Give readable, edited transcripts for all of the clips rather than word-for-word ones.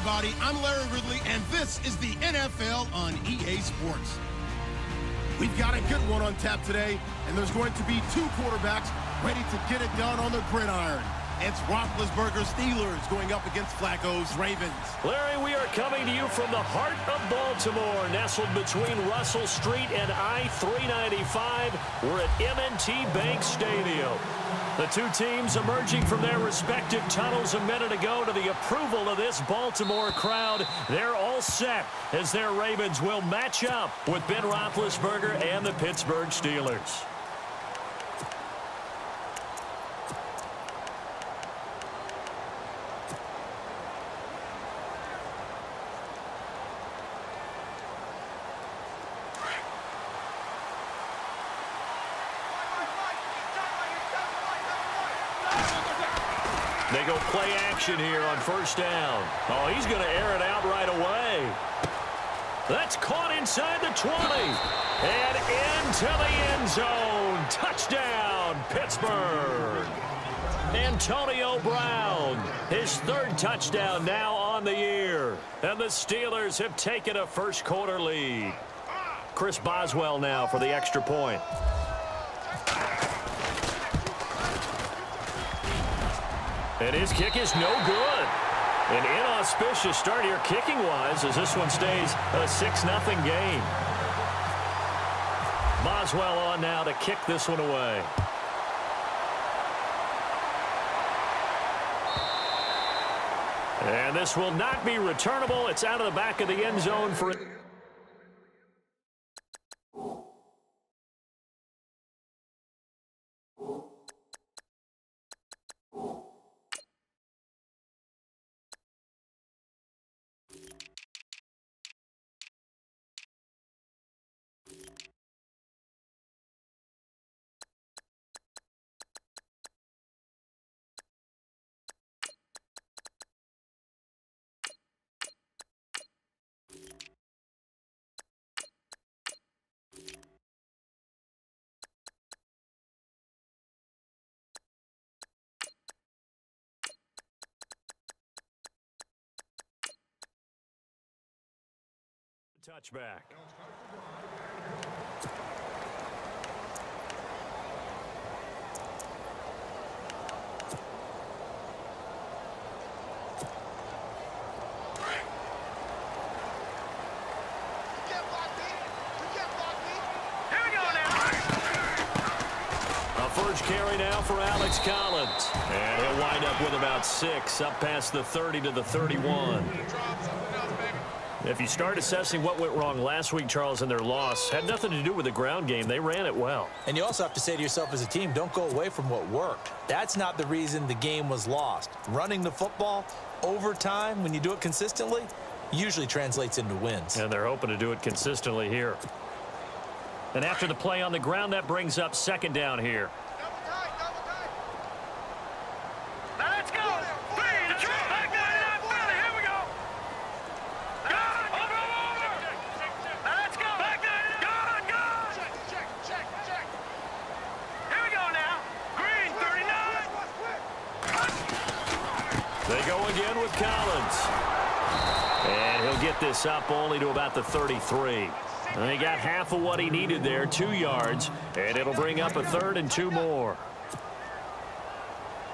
everybody. I'm Larry Ridley, and this is the NFL on EA Sports. We've got a good one on tap today, and there's going to be two quarterbacks ready to get it done on the gridiron. It's Roethlisberger's Steelers going up against Flacco's Ravens. Larry, we are coming to you from the heart of Baltimore, nestled between Russell Street and I-395. We're at M&T Bank Stadium. The two teams emerging from their respective tunnels a minute ago to the approval of this Baltimore crowd. They're all set as their Ravens will match up with Ben Roethlisberger and the Pittsburgh Steelers. They go play action here on first down. Oh, he's going to air it out right away. That's caught inside the 20. And into the end zone. Touchdown, Pittsburgh. Antonio Brown, his third touchdown now on the year. And the Steelers have taken a first quarter lead. Chris Boswell now for the extra point. And his kick is no good. An inauspicious start here kicking-wise as this one stays a 6-0 game. Boswell on now to kick this one away. And this will not be returnable. It's out of the back of the end zone for it. Touchback. A first carry now for Alex Collins. And he'll wind up with about 6, up past the 30 to the 31. If you start assessing what went wrong last week, Charles, in their loss, had nothing to do with the ground game. They ran it well. And you also have to say to yourself as a team, don't go away from what worked. That's not the reason the game was lost. Running the football over time, when you do it consistently, usually translates into wins. And they're hoping to do it consistently here. And after the play on the ground, that brings up second down here. They go again with Collins. And he'll get this up only to about the 33. And he got half of what he needed there, 2 yards. And it'll bring up a 3rd and 2 more.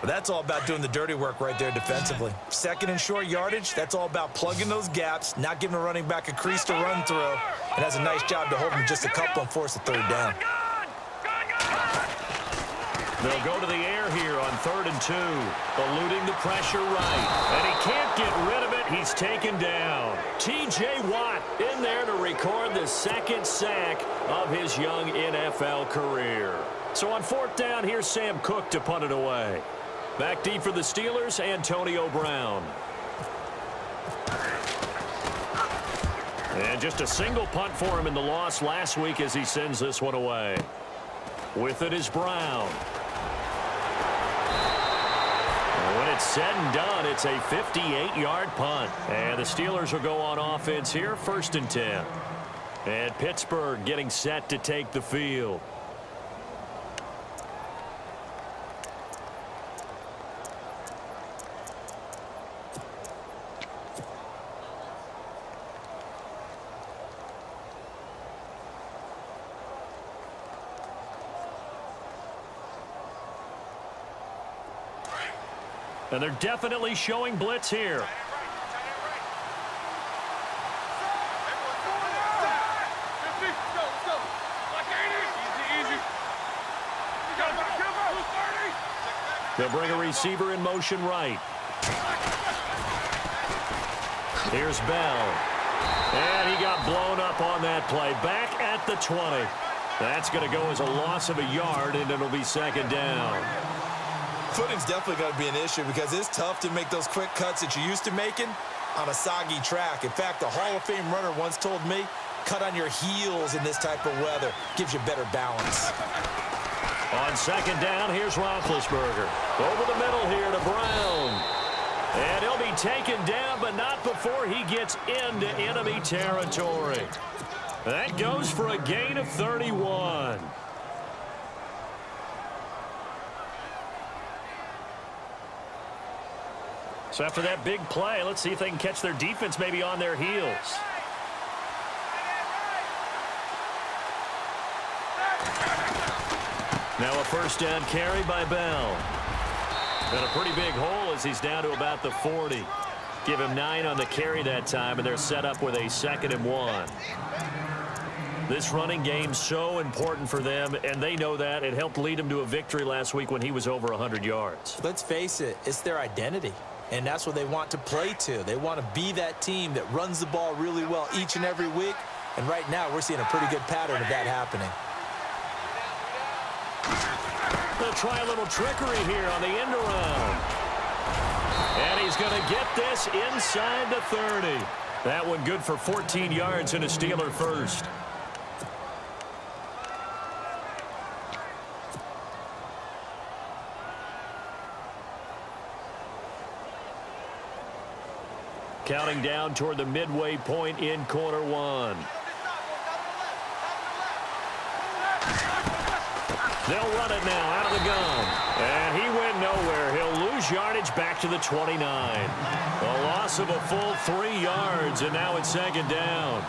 But that's all about doing the dirty work right there defensively. Second and short yardage, that's all about plugging those gaps, not giving a running back a crease to run through. And has a nice job to hold him just a couple and force a 3rd down. They'll go to the air here on 3rd and 2. Eluding the pressure right. And he can't get rid of it. He's taken down. T.J. Watt in there to record the second sack of his young NFL career. So on 4th down, here's Sam Cook to punt it away. Back deep for the Steelers, Antonio Brown. And just a single punt for him in the loss last week as he sends this one away. With it is Brown. When it's said and done, it's a 58-yard punt. And the Steelers will go on offense here, 1st and 10. And Pittsburgh getting set to take the field. And they're definitely showing blitz here. They'll bring a receiver in motion right. Here's Bell. And he got blown up on that play. Back at the 20. That's going to go as a loss of a yard, and it'll be second down. Footing's definitely going to be an issue because it's tough to make those quick cuts that you're used to making on a soggy track. In fact, a Hall of Fame runner once told me, cut on your heels in this type of weather. Gives you better balance. On second down, here's Roethlisberger. Over the middle here to Brown. And he'll be taken down, but not before he gets into enemy territory. That goes for a gain of 31. So after that big play, let's see if they can catch their defense maybe on their heels. Now a first down carry by Bell. And a pretty big hole as he's down to about the 40. Give him 9 on the carry that time, and they're set up with a 2nd and 1. This running game's so important for them, and they know that. It helped lead them to a victory last week when he was over 100 yards. Let's face it, it's their identity, and that's what they want to play to. They want to be that team that runs the ball really well each and every week, and right now we're seeing a pretty good pattern of that happening. They'll try a little trickery here on the end around. And he's going to get this inside the 30. That one good for 14 yards and a Steeler first. Counting down toward the midway point in quarter 1. They'll run it now out of the gun. And he went nowhere. He'll lose yardage back to the 29. A loss of a full 3 yards, and now it's second down.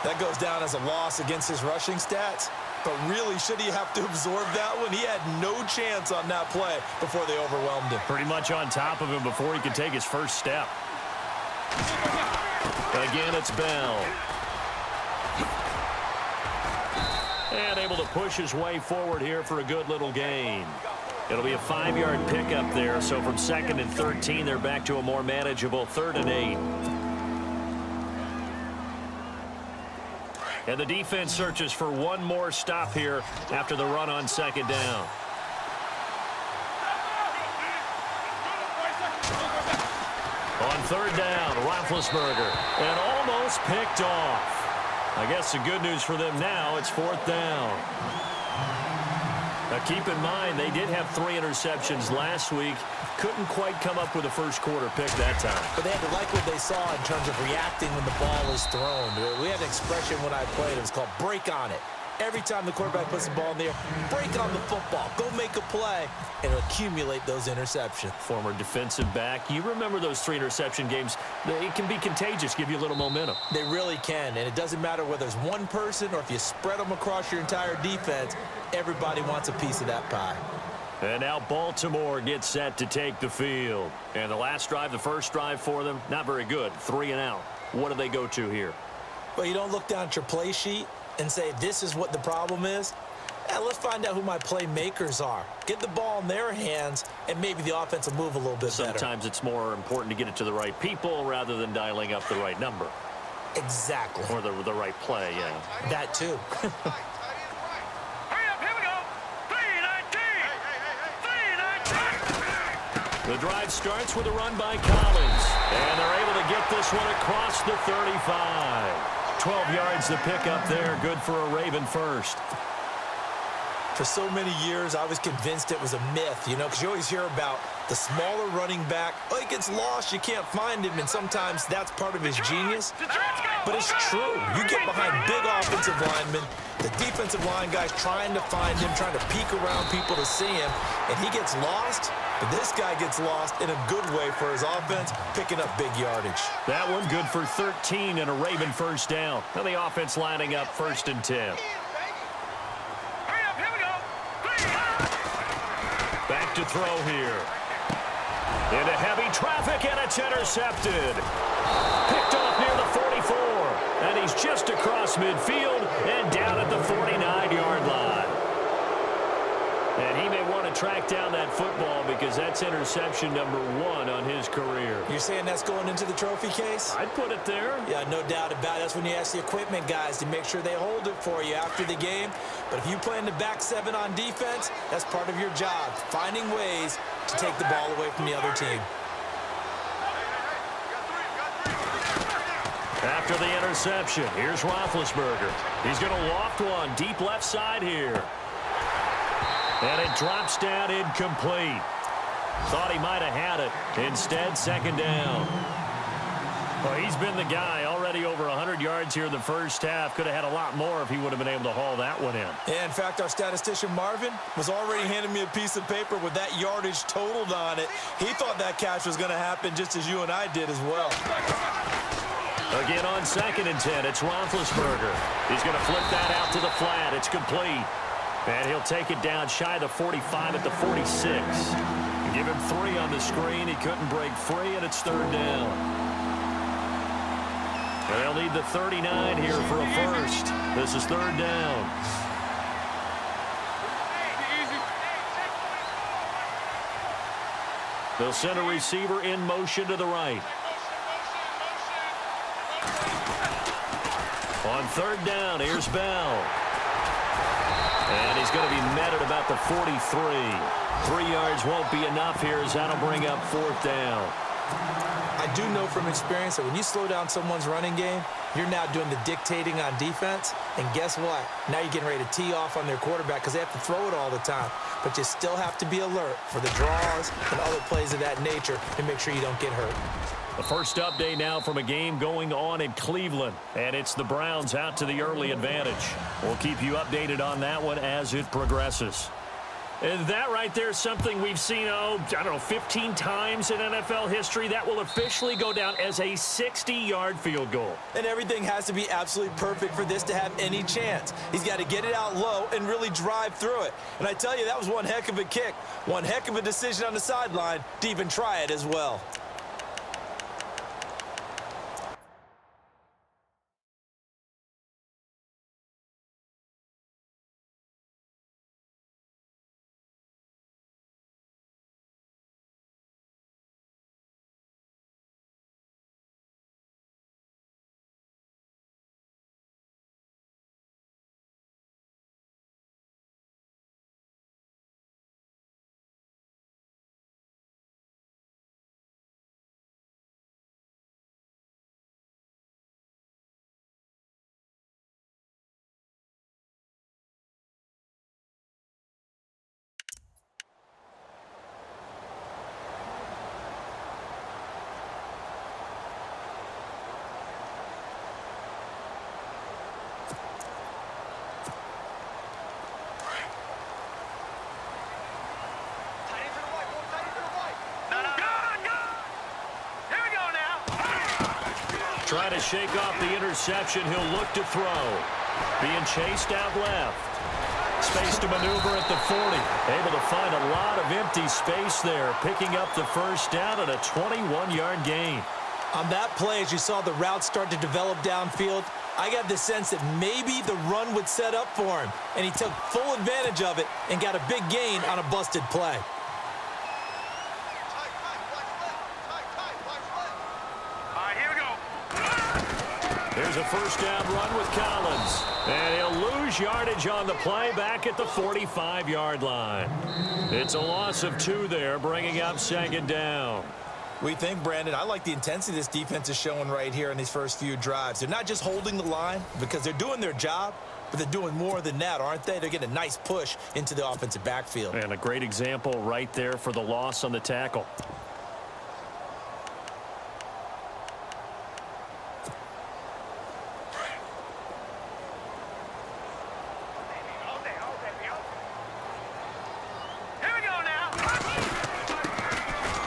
That goes down as a loss against his rushing stats. But really, should he have to absorb that one? He had no chance on that play before they overwhelmed him. Pretty much on top of him before he could take his first step. Again, it's Bell. And able to push his way forward here for a good little gain. It'll be a 5-yard pickup there, so from 2nd and 13, they're back to a more manageable 3rd and 8. And the defense searches for one more stop here after the run on second down. On 3rd down, Roethlisberger, and almost picked off. I guess the good news for them now, it's 4th down. Now keep in mind, they did have 3 interceptions last week. Couldn't quite come up with a first quarter pick that time. But they had to like what they saw in terms of reacting when the ball is thrown. We had an expression when I played. It was called break on it. Every time the quarterback puts the ball in the air, break on the football. Go make a play and accumulate those interceptions. Former defensive back. You remember those 3 interception games. It can be contagious, give you a little momentum. They really can, and it doesn't matter whether it's one person or if you spread them across your entire defense. Everybody wants a piece of that pie. And now Baltimore gets set to take the field. And the last drive, the first drive for them, not very good. 3 and out. What do they go to here? Well, you don't look down at your play sheet and say, this is what the problem is. Let's find out who my playmakers are. Get the ball in their hands, and maybe the offense will move a little bit better. Sometimes it's more important to get it to the right people rather than dialing up the right number. Exactly. Or the right play, yeah. That too. The drive starts with a run by Collins. And they're able to get this one across the 35. 12 yards to pick up there. Good for a Raven first. For so many years, I was convinced it was a myth, you know, because you always hear about the smaller running back. Oh, he gets lost, you can't find him, and sometimes that's part of his genius. But it's true. You get behind big offensive linemen, the defensive line guys trying to find him, trying to peek around people to see him, and he gets lost. But this guy gets lost in a good way for his offense, picking up big yardage. That one good for 13 and a Raven first down. Now the offense lining up 1st and 10. Back to throw here. Into heavy traffic, and it's intercepted. Picked off near the 44. And he's just across midfield and down at the 49-yard line. And he may want to track down that football because that's interception number 1 on his career. You're saying that's going into the trophy case? I'd put it there. Yeah, no doubt about it. That's when you ask the equipment guys to make sure they hold it for you after the game. But if you play in the back 7 on defense, that's part of your job, finding ways to take the ball away from the other team. After the interception, here's Roethlisberger. He's going to loft one deep left side here. And it drops down incomplete. Thought he might have had it. Instead, second down. Well, he's been the guy already over 100 yards here in the first half. Could have had a lot more if he would have been able to haul that one in. Yeah, in fact, our statistician Marvin was already handing me a piece of paper with that yardage totaled on it. He thought that catch was going to happen just as you and I did as well. Again on 2nd and 10, it's Roethlisberger. He's going to flip that out to the flat. It's complete. And he'll take it down shy of the 45 at the 46. Give him 3 on the screen. He couldn't break free, and it's 3rd down. And they'll need the 39 here for a first. This is 3rd down. They'll send a receiver in motion to the right. On 3rd down, here's Bell. And he's going to be met at about the 43. 3 yards won't be enough here as that'll bring up 4th down. I do know from experience that when you slow down someone's running game, you're now doing the dictating on defense. And guess what? Now you're getting ready to tee off on their quarterback because they have to throw it all the time. But you still have to be alert for the draws and other plays of that nature to make sure you don't get hurt. The first update now from a game going on in Cleveland, and it's the Browns out to the early advantage. We'll keep you updated on that one as it progresses. And that right there is something we've seen, 15 times in NFL history. That will officially go down as a 60-yard field goal. And everything has to be absolutely perfect for this to have any chance. He's got to get it out low and really drive through it. And I tell you, that was one heck of a kick. One heck of a decision on the sideline to even try it as well. Trying to shake off the interception. He'll look to throw. Being chased out left. Space to maneuver at the 40. Able to find a lot of empty space there. Picking up the first down at a 21-yard gain. On that play, as you saw the route start to develop downfield, I got the sense that maybe the run would set up for him. And he took full advantage of it and got a big gain on a busted play. Here's a first down run with Collins. And he'll lose yardage on the play back at the 45-yard line. It's a loss of 2 there, bringing up 2nd down. We think, Brandon, I like the intensity this defense is showing right here in these first few drives. They're not just holding the line because they're doing their job, but they're doing more than that, aren't they? They're getting a nice push into the offensive backfield. And a great example right there for the loss on the tackle.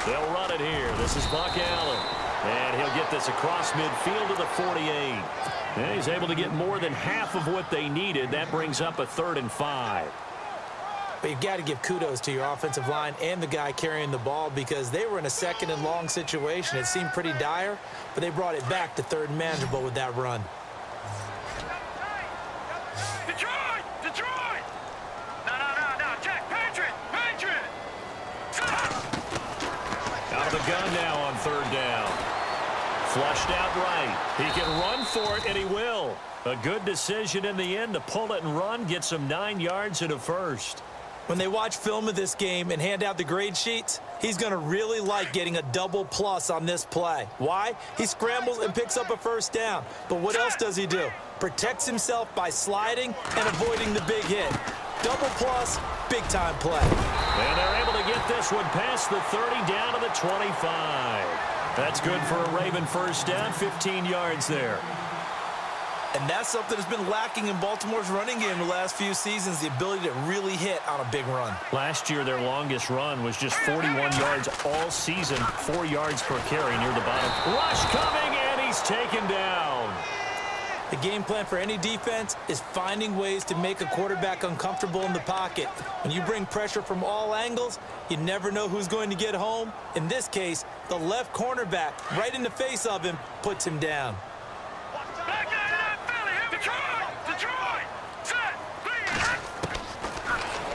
They'll run it here. This is Buck Allen. And he'll get this across midfield to the 48. And he's able to get more than half of what they needed. That brings up a 3rd and 5. But you've got to give kudos to your offensive line and the guy carrying the ball because they were in a second and long situation. It seemed pretty dire, but they brought it back to third and manageable with that run. Detroit! Detroit! No, check! Patriot! Out of the gun now on third down. Flushed out right. He can run for it, and he will. A good decision in the end to pull it and run, get some 9 yards and a first. When they watch film of this game and hand out the grade sheets, he's going to really like getting a double plus on this play. Why? He scrambles and picks up a first down. But what else does he do? Protects himself by sliding and avoiding the big hit. Double plus, big-time play. And they're able to get this one past the 30 down to the 25. That's good for a Raven first down, 15 yards there. And that's something that's been lacking in Baltimore's running game the last few seasons, the ability to really hit on a big run. Last year, their longest run was just 41 yards all season, 4 yards per carry near the bottom. Rush coming, and he's taken down. The game plan for any defense is finding ways to make a quarterback uncomfortable in the pocket. When you bring pressure from all angles, you never know who's going to get home. In this case, the left cornerback, right in the face of him, puts him down. Back out of that belly! Detroit! Set!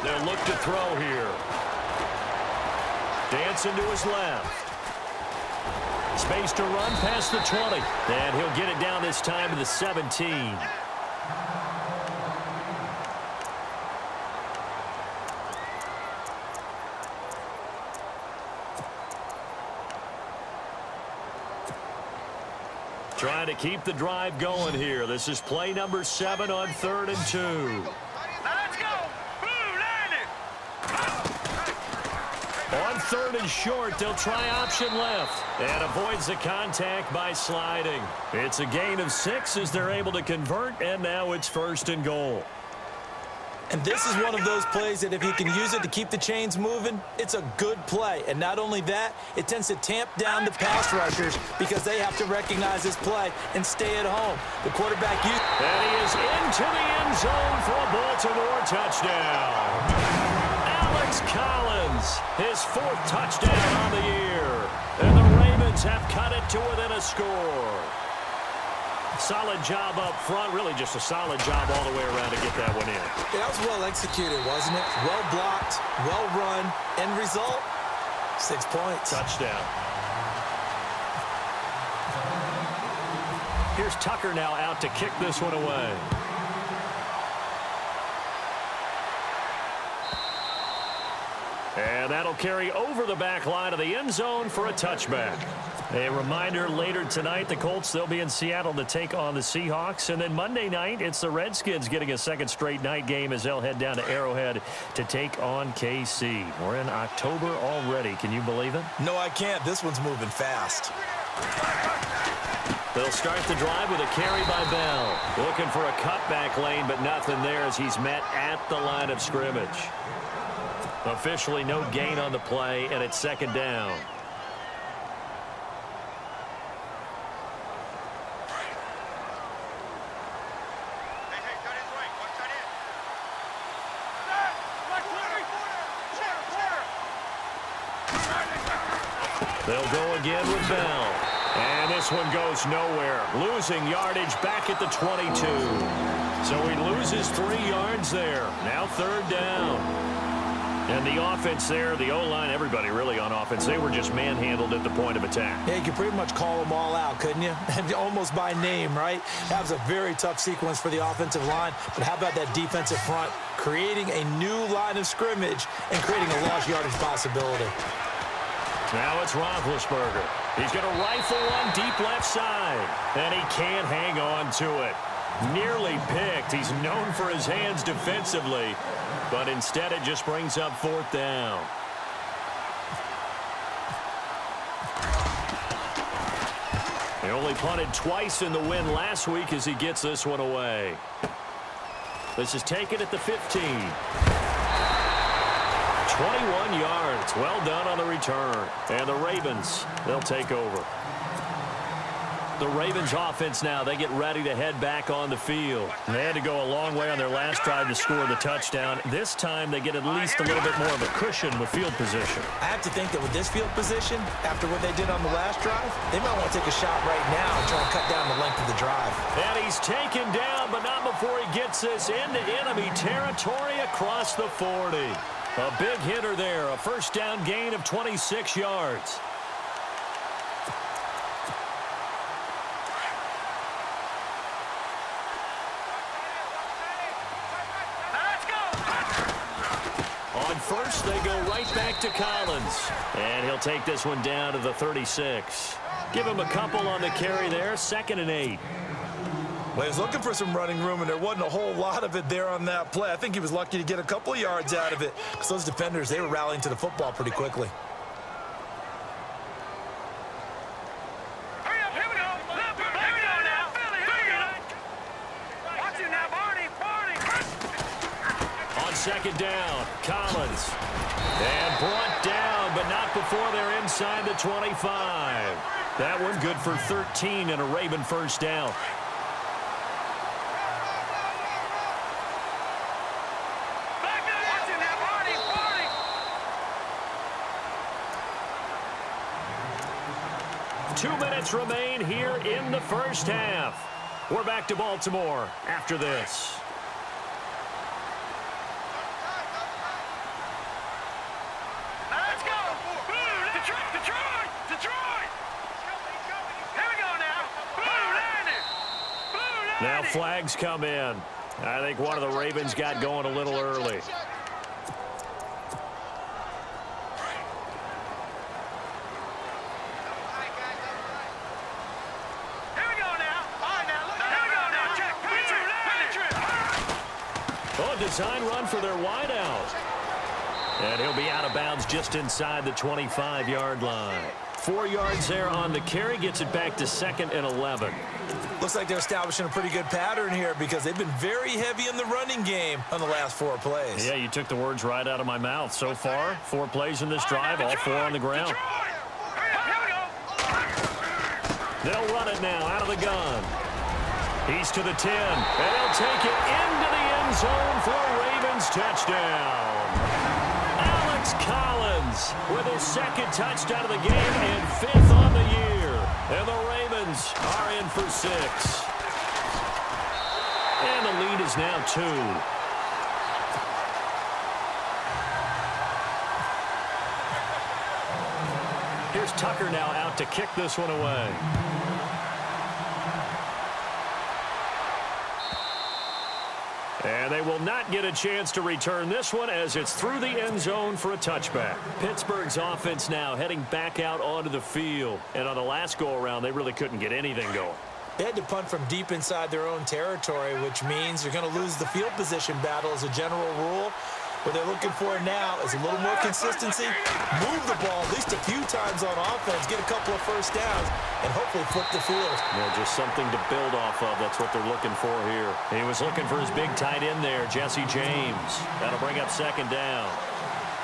They'll look to throw here. Dancing to his left. Space to run past the 20. And he'll get it down this time to the 17. Trying to keep the drive going here. This is play number 7 on 3rd and 2. Now let's go! Blue, land it! On 3rd and short, they'll try option left. And avoids the contact by sliding. It's a gain of 6 as they're able to convert, and now it's 1st and goal. And this is one of those plays that if he can use it to keep the chains moving, it's a good play. And not only that, it tends to tamp down the pass rushers because they have to recognize this play and stay at home. The quarterback used... And he is into the end zone for a Baltimore touchdown. Alex Collins, his 4th touchdown on the year. And the Ravens have cut it to within a score. Solid job up front, really just a solid job all the way around to get that one in. Yeah, that was well executed, wasn't it? Well blocked, well run, end result, 6 points. Touchdown. Here's Tucker now out to kick this one away. And that'll carry over the back line of the end zone for a touchback. A reminder, later tonight, the Colts, they'll be in Seattle to take on the Seahawks. And then Monday night, it's the Redskins getting a second straight night game as they'll head down to Arrowhead to take on KC. We're in October already. Can you believe it? No, I can't. This one's moving fast. They'll start the drive with a carry by Bell. Looking for a cutback lane, but nothing there as he's met at the line of scrimmage. Officially no gain on the play, and it's 2nd down. They'll go again with Bell. And this one goes nowhere. Losing yardage back at the 22. So he loses 3 yards there. Now 3rd down. And the offense there, the O-line, everybody really on offense, they were just manhandled at the point of attack. Yeah, you could pretty much call them all out, couldn't you? Almost by name, right? That was a very tough sequence for the offensive line. But how about that defensive front creating a new line of scrimmage and creating a lost yardage possibility? Now it's Roethlisberger. He's going to rifle one deep left side. And he can't hang on to it. Nearly picked. He's known for his hands defensively. But instead it just brings up 4th down. He only punted twice in the win last week as he gets this one away. This is taken at the 15. 21 yards. Well done on the return. And the Ravens, they'll take over. The Ravens offense now, they get ready to head back on the field. They had to go a long way on their last drive to score the touchdown. This time they get at least a little bit more of a cushion with field position. I have to think that with this field position, after what they did on the last drive, they might want to take a shot right now and try and cut down the length of the drive. And he's taken down, but not before he gets this into enemy territory across the 40. A big hitter there, a first down gain of 26 yards. On first, they go right back to Collins. And he'll take this one down to the 36. Give him a couple on the carry there, 2nd and 8. Well, he was looking for some running room, and there wasn't a whole lot of it there on that play. I think he was lucky to get a couple of yards out of it, because those defenders, they were rallying to the football pretty quickly. Hurry up, here we go. Here we go now. Here we go. Watch it now, Barney. On 2nd down, Collins. And brought down, but not before they're inside the 25. That one good for 13 and a Raven first down. Watch it now, Barney. 2 minutes remain here in the first half. We're back to Baltimore after this. Let's go. Detroit. Here we go now. Blue Now flags come in. I think one of the Ravens got going a little early. Here we go now. All right, now. Here we go now. Check. Oh, design run for their wideout. And he'll be out of bounds just inside the 25-yard line. 4 yards there on the carry, gets it back to 2nd and 11. Looks like they're establishing a pretty good pattern here because they've been very heavy in the running game on the last 4 plays. Yeah, you took the words right out of my mouth. So far, 4 plays in this drive, all 4 on the ground. They'll run it now out of the gun. He's to the 10, and he'll take it into the end zone for a Ravens touchdown. Alex Collins with his 2nd touchdown of the game and 5th on the year. And the Ravens are in for 6. And the lead is now 2. Here's Tucker now out to kick this one away. And they will not get a chance to return this one as it's through the end zone for a touchback. Pittsburgh's offense now heading back out onto the field. And on the last go-around, they really couldn't get anything going. They had to punt from deep inside their own territory, which means you're going to lose the field position battle as a general rule. What they're looking for now is a little more consistency, move the ball at least a few times on offense, get a couple of first downs, and hopefully flip the field. Yeah, just something to build off of. That's what they're looking for here. He was looking for his big tight end there, Jesse James. That'll bring up 2nd down.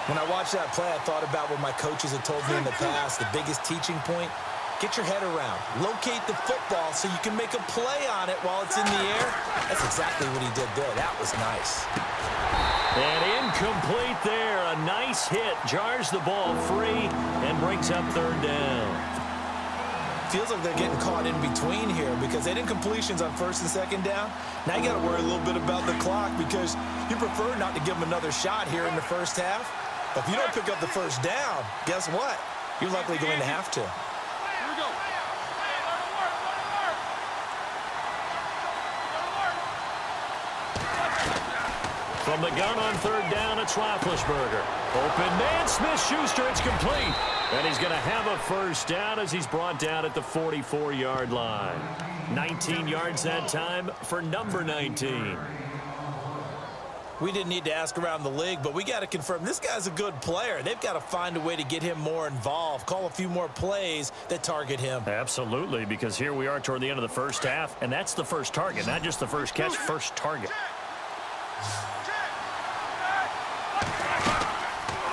When I watched that play, I thought about what my coaches had told me in the past. The biggest teaching point, get your head around. Locate the football so you can make a play on it while it's in the air. That's exactly what he did there. That was nice. And incomplete there. A nice hit. Jars the ball free and brings up 3rd down. Feels like they're getting caught in between here because they didn't completions on 1st and 2nd down. Now you got to worry a little bit about the clock because you prefer not to give them another shot here in the first half. But if you don't pick up the first down, guess what? You're likely going to have to. From the gun on 3rd down, it's Roethlisberger. Open man, Smith-Schuster, it's complete. And he's going to have a first down as he's brought down at the 44-yard line. 19 yards that time for number 19. We didn't need to ask around the league, but we got to confirm this guy's a good player. They've got to find a way to get him more involved, call a few more plays that target him. Absolutely, because here we are toward the end of the first half, and that's the first target, not just the first catch, first target.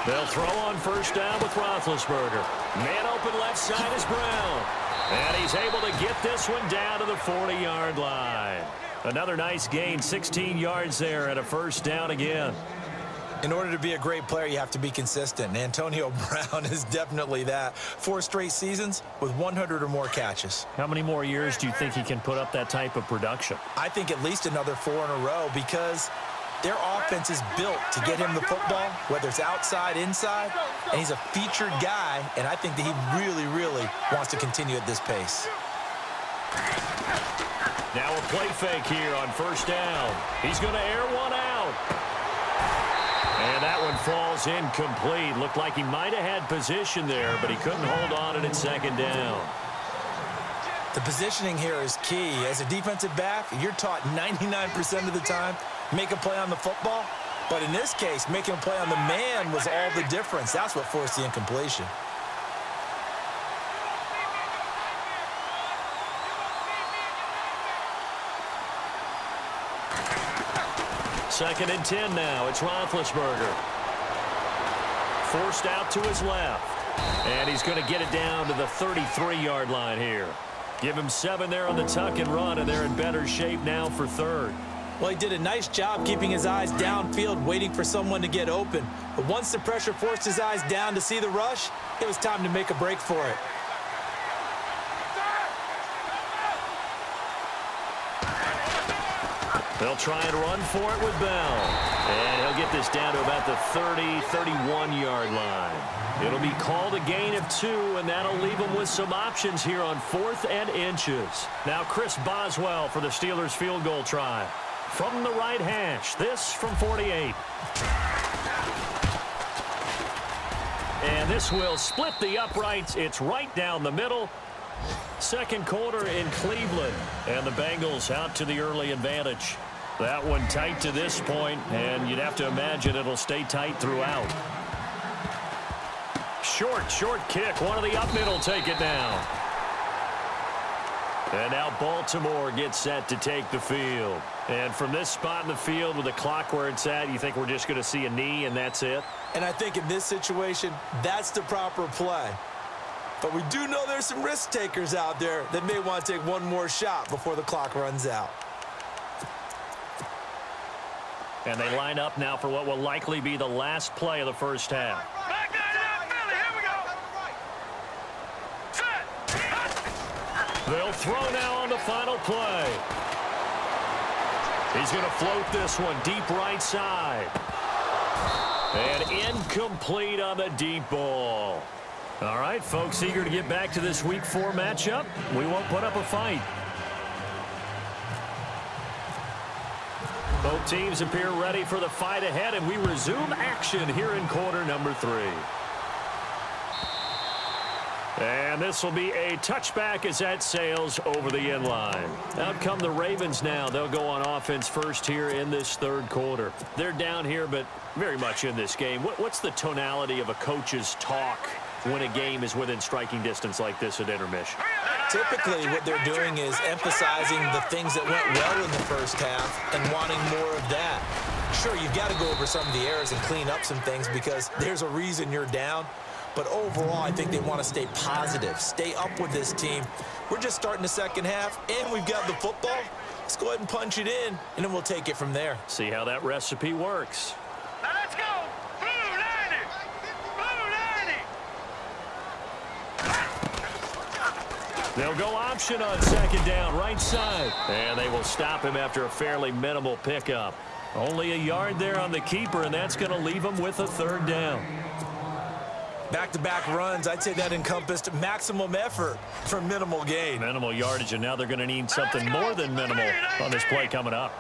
They'll throw on first down with Roethlisberger. Man open left side is Brown. And he's able to get this one down to the 40-yard line. Another nice gain, 16 yards there and a first down again. In order to be a great player, you have to be consistent. And Antonio Brown is definitely that. 4 straight seasons with 100 or more catches. How many more years do you think he can put up that type of production? I think at least another 4 in a row because their offense is built to get him the football, whether it's outside, inside, and he's a featured guy, and I think that he really, really wants to continue at this pace. Now a play fake here on first down. He's going to air one out. And that one falls incomplete. Looked like he might have had position there, but he couldn't hold on at second down. The positioning here is key. As a defensive back, you're taught 99% of the time, make a play on the football. But in this case, making a play on the man was all the difference. That's what forced the incompletion. Second and 10 now. It's Roethlisberger. Forced out to his left. And he's going to get it down to the 33-yard line here. Give him 7 there on the tuck and run, and they're in better shape now for third. Well, he did a nice job keeping his eyes downfield, waiting for someone to get open. But once the pressure forced his eyes down to see the rush, it was time to make a break for it. They'll try and run for it with Bell. And he'll get this down to about the 31-yard line. It'll be called a gain of 2, and that'll leave them with some options here on 4th and inches. Now Chris Boswell for the Steelers field goal try. From the right hash, this from 48. And this will split the uprights. It's right down the middle. Second quarter in Cleveland, and the Bengals out to the early advantage. That one tight to this point, and you'd have to imagine it'll stay tight throughout. Short kick. One of the up middle take it down. And now Baltimore gets set to take the field. And from this spot in the field with the clock where it's at, you think we're just going to see a knee and that's it? And I think in this situation, that's the proper play. But we do know there's some risk takers out there that may want to take one more shot before the clock runs out. And they line up now for what will likely be the last play of the first half. Back down, Philly. Here we go. Set. They'll throw now on the final play. He's going to float this one deep right side. And incomplete on the deep ball. All right, folks, eager to get back to this Week 4 matchup. We won't put up a fight. Both teams appear ready for the fight ahead, and we resume action here in quarter number 3. And this will be a touchback as that sails over the end line. Out come the Ravens now. They'll go on offense first here in this third quarter. They're down here, but very much in this game. What's the tonality of a coach's talk when a game is within striking distance like this at intermission? Typically, what they're doing is emphasizing the things that went well in the first half and wanting more of that. Sure, you've got to go over some of the errors and clean up some things because there's a reason you're down. But overall, I think they want to stay positive, stay up with this team. We're just starting the second half, and we've got the football. Let's go ahead and punch it in, and then we'll take it from there. See how that recipe works. Now let's go. Blue 90. Blue 90. They'll go option on second down, right side. And they will stop him after a fairly minimal pickup. Only a yard there on the keeper, and that's going to leave him with a third down. Back-to-back runs, I'd say that encompassed maximum effort for minimal gain. Minimal yardage, and now they're going to need something more than minimal on this play coming up.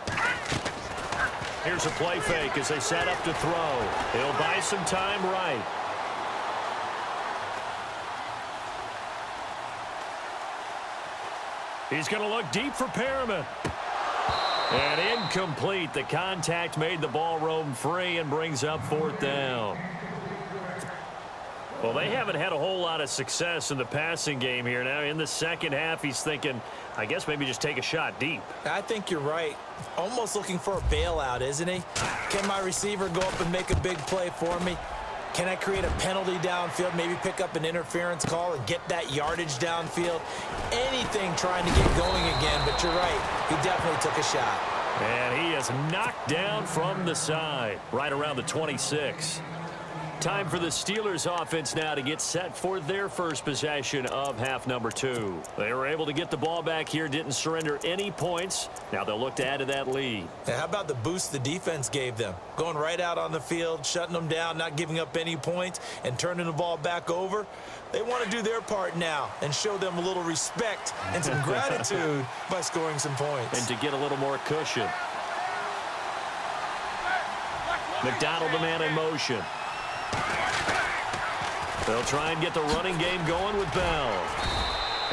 Here's a play fake as they set up to throw. He'll buy some time right. He's going to look deep for Perriman. And incomplete. The contact made the ball roam free and brings up fourth down. Well, they haven't had a whole lot of success in the passing game here. Now, in the second half, he's thinking, I guess maybe just take a shot deep. I think you're right. Almost looking for a bailout, isn't he? Can my receiver go up and make a big play for me? Can I create a penalty downfield, maybe pick up an interference call and get that yardage downfield? Anything trying to get going again, but you're right. He definitely took a shot. And he is knocked down from the side, right around the 26. Time for the Steelers offense now to get set for their first possession of half number 2. They were able to get the ball back here, didn't surrender any points. Now they'll look to add to that lead. Now, how about the boost the defense gave them? Going right out on the field, shutting them down, not giving up any points, and turning the ball back over. They want to do their part now and show them a little respect and some gratitude by scoring some points. And to get a little more cushion. McDonald, the man in motion. They'll try and get the running game going with Bell.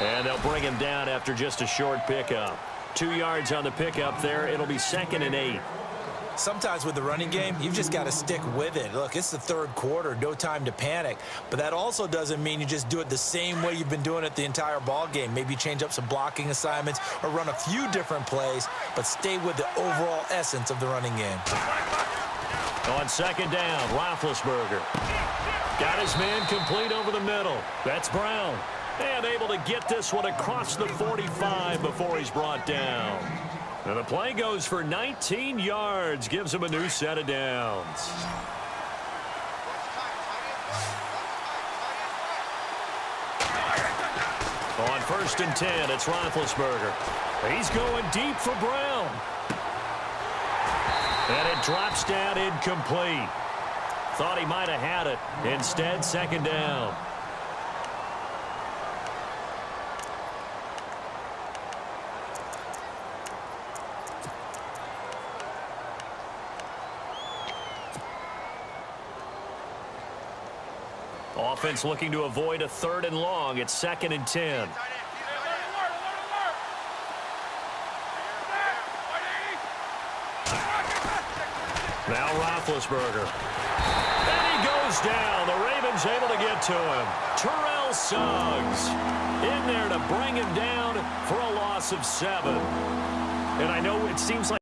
And they'll bring him down after just a short pickup. 2 yards on the pickup there. It'll be 2nd and 8. Sometimes with the running game, you've just got to stick with it. Look, it's the third quarter, no time to panic. But that also doesn't mean you just do it the same way you've been doing it the entire ball game. Maybe change up some blocking assignments or run a few different plays, but stay with the overall essence of the running game. On 2nd down, Roethlisberger. Got his man complete over the middle. That's Brown. And able to get this one across the 45 before he's brought down. And the play goes for 19 yards. Gives him a new set of downs. On 1st and 10, it's Roethlisberger. He's going deep for Brown. And it drops down incomplete. Thought he might have had it. Instead, 2nd down. Offense looking to avoid a 3rd and long. It's 2nd and 10. Now Roethlisberger. And he goes down. The Ravens able to get to him. Terrell Suggs in there to bring him down for a loss of 7. And I know it seems like